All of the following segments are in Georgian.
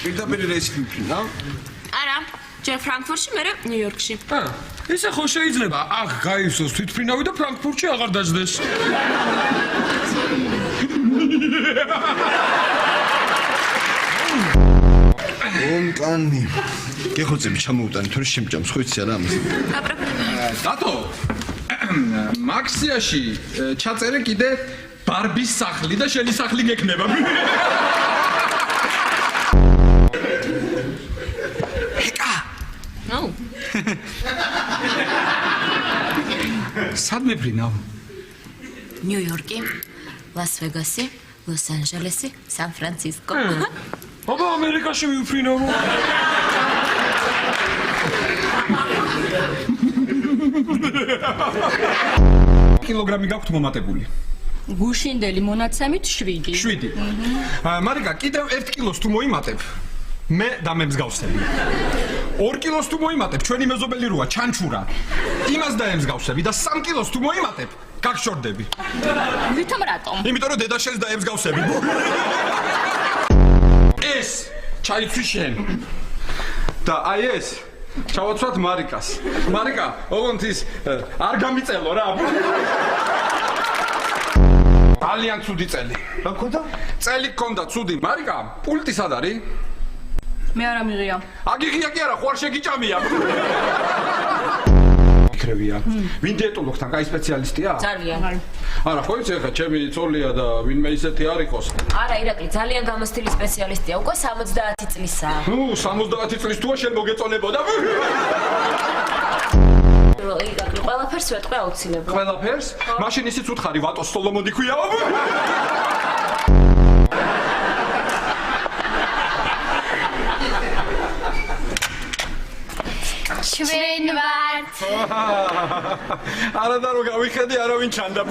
პირდაპირ რეისით მიფრინა? არა, ჯერ ფრანკფურტში, მერე ნიუ-იორკში. ისე ხო შეიძლება აქ გაივსოს თვითფრინავი და ფრანკფურტში აღარ დაждდეს. ონკანი. გეხოცები ჩამოუტანი, თორე შემჭამს, ხო იცი არა ამას? დათო, მაქსიაში ჩაწერე კიდე ბარბის სახლი და შენი სახლი გექნება. ეკა. ნუ. სად მეფრინავ? ნიუ-იორკი, ლას-ვეგასი, ლოს-ანჯელესი, სან-ფრანცისკო. აბა ამერიკაში მივფრინავ. კილოგრამი გაქვთ მომატებული? გუშინდელი მონაცემით 7. 7. მარიკა, კიდევ 1 კილოს თუ მოიმატებ, მე და მე მსგავსები. 2 კილოს თუ მოიმატებ, ჩვენი მეზობელი როა, ჩანჩურა. იმას დაემსგავსები და 3 კილოს თუ მოიმატებ, გაგშორდები. ვითომ რატომ? იმიტომ რომ დედაშენს დაემსგავსები. ეს ჩაიცვი შენ. და აი ეს ჩავაცვათ მარიკას. მარიკა, ოღონდ ის არ გამიწელო რა. ძალიან ცუდი წელი. რა გქონდა? წელი გქონდა ცუდი. მარიკა, პულტი სად არის? მე არ ამიღია. აგიღია კი არა, ხო არ შეგიჭამია. იქრევია. ვინ დიეტოლოგთან კაი სპეციალისტია? ძალიან. არა, ხო იცი ხა, ჩემი ცოლია და ვინმე ისეთი არ იყოს. არა, ირაკლი, ძალიან გამოსტილი სპეციალისტია, უკვე 70 წლისაა. ნუ, 70 წლის თუა შენ მოგეწონებოდა. ირაკლი, ყველაფერს ვეტყვი აუცილებლად. ყველაფერს? მაშინ ისიც უთხარი, ვატო სოლომონი ქვია. ჩვენ ვართ. არა და რო გავიხედე, არავინ ჩანდა.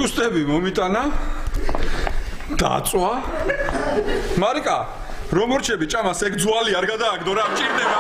უსტები მომიტანა. დაწვა. მარიკა, რომ მორჩები ჭამას ეგ ძვალი არ გადააგდო რა, მჭირდება.